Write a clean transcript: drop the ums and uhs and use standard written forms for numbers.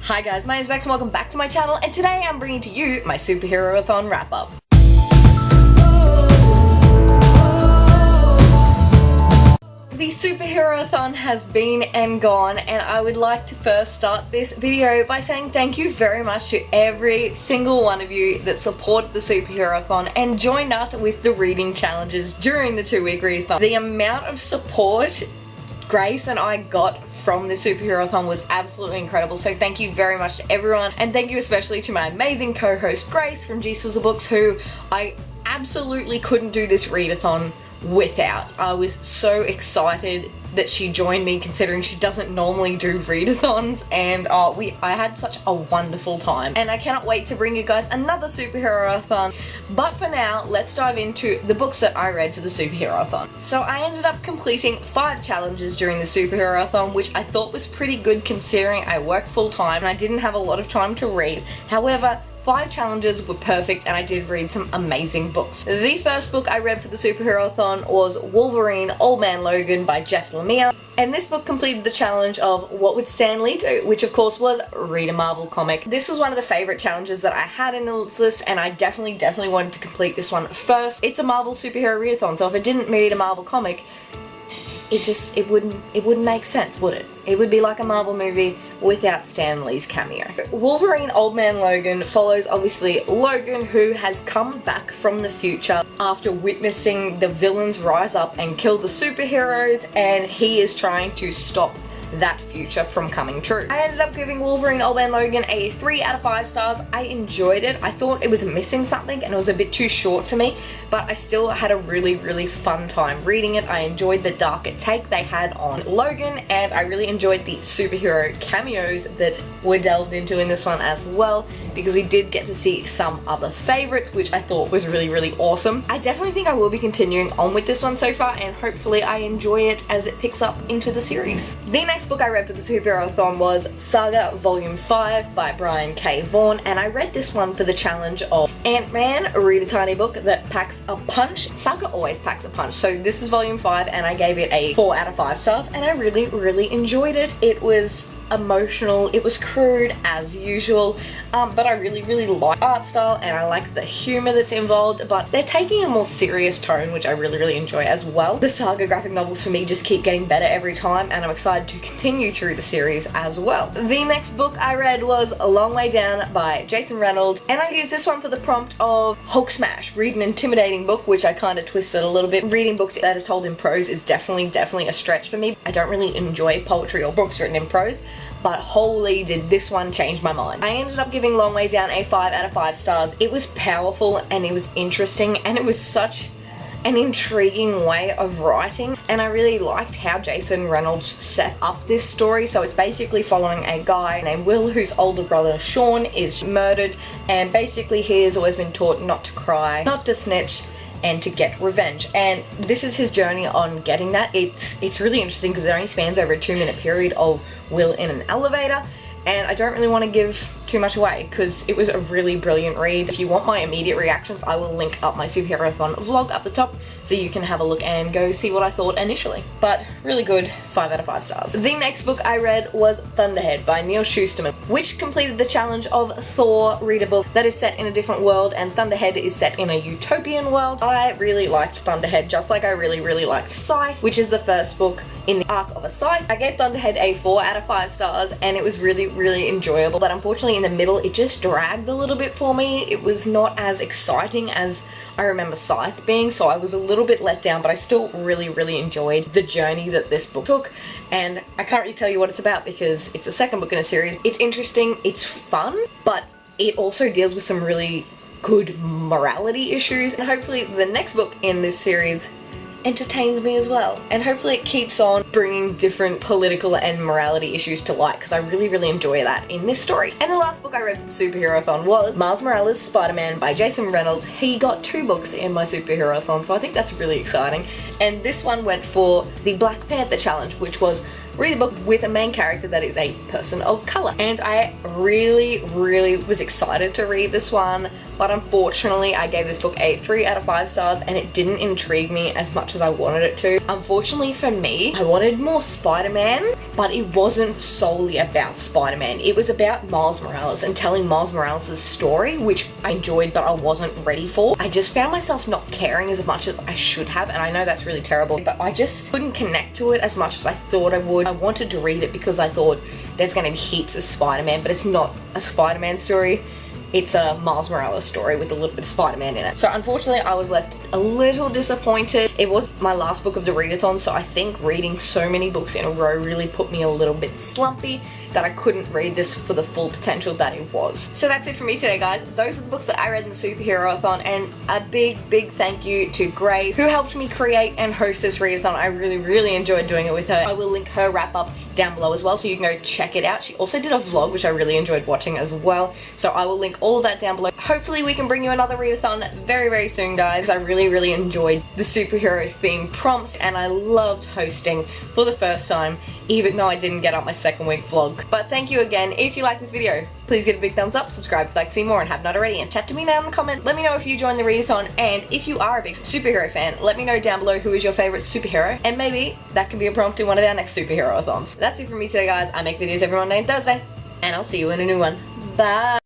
Hi guys, my name is Bex and welcome back to my channel, and today I'm bringing to you my SuperheroAthon Wrap Up. The SuperheroAthon has been and gone, and I would like to first start this video by saying thank you very much to every single one of you that supported the SuperheroAthon and joined us with the reading challenges during the 2-week readathon. The amount of support Grace and I got from the SuperheroAthon was absolutely incredible, so thank you very much to everyone, and thank you especially to my amazing co-host Grace from G Swizzle Books, who I absolutely couldn't do this readathon without. I was so excited that she joined me, considering she doesn't normally do readathons, and I had such a wonderful time, and I cannot wait to bring you guys another SuperheroAthon. But for now, let's dive into the books that I read for the SuperheroAthon. So I ended up completing 5 challenges during the SuperheroAthon, which I thought was pretty good considering I work full time and I didn't have a lot of time to read. However, 5 challenges were perfect and I did read some amazing books. The first book I read for the SuperheroAthon was Wolverine Old Man Logan by Jeff Lemire, and this book completed the challenge of what would Stan Lee do, which of course was read a Marvel comic. This was one of the favourite challenges that I had in the list, and I definitely wanted to complete this one first. It's a Marvel superhero readathon, so if I didn't read a Marvel comic, it wouldn't make sense, would it? It would be like a Marvel movie without Stan Lee's cameo. Wolverine Old Man Logan follows obviously Logan, who has come back from the future after witnessing the villains rise up and kill the superheroes, and he is trying to stop that future from coming true. I ended up giving Wolverine Old Man Logan a 3 out of 5 stars. I enjoyed it. I thought it was missing something and it was a bit too short for me, but I still had a really fun time reading it. I enjoyed the darker take they had on Logan, and I really enjoyed the superhero cameos that were delved into in this one as well, because we did get to see some other favorites, which I thought was really awesome. I definitely think I will be continuing on with this one so far, and hopefully I enjoy it as it picks up into the series. The next book I read for the SuperheroAthon was Saga Volume 5 by Brian K. Vaughan, and I read this one for the challenge of Ant-Man, read a tiny book that packs a punch. Saga always packs a punch, so this is Volume 5 and I gave it a 4 out of 5 stars, and I really enjoyed it. It was emotional, it was crude as usual, but I really like art style and I like the humor that's involved, but they're taking a more serious tone, which I really enjoy as well. The Saga graphic novels for me just keep getting better every time, and I'm excited to continue through the series as well. The next book I read was A Long Way Down by Jason Reynolds, and I used this one for the prompt of Hulk Smash, read an intimidating book, which I kind of twisted a little bit. Reading books that are told in prose is definitely a stretch for me. I don't really enjoy poetry or books written in prose, but holy did this one change my mind. I ended up giving Long Way Down a 5 out of 5 stars. It was powerful and it was interesting, and it was such an intriguing way of writing, and I really liked how Jason Reynolds set up this story. So it's basically following a guy named Will whose older brother Sean is murdered, and basically he has always been taught not to cry, not to snitch, and to get revenge, and this is his journey on getting that. It's really interesting because it only spans over a 2-minute period of Will in an elevator, and I don't really want to give too much away because it was a really brilliant read. If you want my immediate reactions, I will link up my SuperheroAthon vlog up the top so you can have a look and go see what I thought initially. But really good, 5 out of 5 stars. The next book I read was Thunderhead by Neil Shusterman, which completed the challenge of Thor, read a book that is set in a different world, and Thunderhead is set in a utopian world. I really liked Thunderhead, just like I really liked Scythe, which is the first book in the arc of a Scythe. I gave Thunderhead a 4 out of 5 stars, and it was really enjoyable, but unfortunately in the middle it just dragged a little bit for me. It was not as exciting as I remember Scythe being, so I was a little bit let down, but I still really enjoyed the journey that this book took, and I can't really tell you what it's about because it's the second book in a series. It's interesting, it's fun, but it also deals with some really good morality issues, and hopefully the next book in this series entertains me as well, and hopefully it keeps on bringing different political and morality issues to light, because I really enjoy that in this story. And the last book I read for the SuperheroAthon was Miles Morales' Spider-Man by Jason Reynolds. He got 2 books in my SuperheroAthon, so I think that's really exciting, and this one went for the Black Panther challenge, which was read a book with a main character that is a person of color. And I really was excited to read this one, but unfortunately I gave this book a 3 out of 5 stars and it didn't intrigue me as much as I wanted it to. Unfortunately for me, I wanted more Spider-Man but it wasn't solely about Spider-Man. It was about Miles Morales and telling Miles Morales' story, which I enjoyed but I wasn't ready for. I just found myself not caring as much as I should have, and I know that's really terrible, but I just couldn't connect to it as much as I thought I would. I wanted to read it because I thought there's going to be heaps of Spider-Man, but it's not a Spider-Man story. It's a Miles Morales story with a little bit of Spider-Man in it. So unfortunately, I was left a little disappointed. It was my last book of the readathon, so I think reading so many books in a row really put me a little bit slumpy that I couldn't read this for the full potential that it was. So that's it for me today, guys. Those are the books that I read in the Superheroathon, and a big thank you to Grace, who helped me create and host this readathon. I really enjoyed doing it with her. I will link her wrap up down below as well, so you can go check it out. She also did a vlog, which I really enjoyed watching as well, so I will link all of that down below. Hopefully we can bring you another readathon very soon, guys. I really enjoyed the superhero theme prompts, and I loved hosting for the first time, even though I didn't get up my second week vlog. But thank you again. If you like this video, please give it a big thumbs up, subscribe if you'd like to see more and have not already, and chat to me down in the comment. Let me know if you joined the readathon, and if you are a big superhero fan, let me know down below who is your favorite superhero, and maybe that can be a prompt in one of our next superheroathons. That's it from me today, guys. I make videos every Monday and Thursday, and I'll see you in a new one. Bye!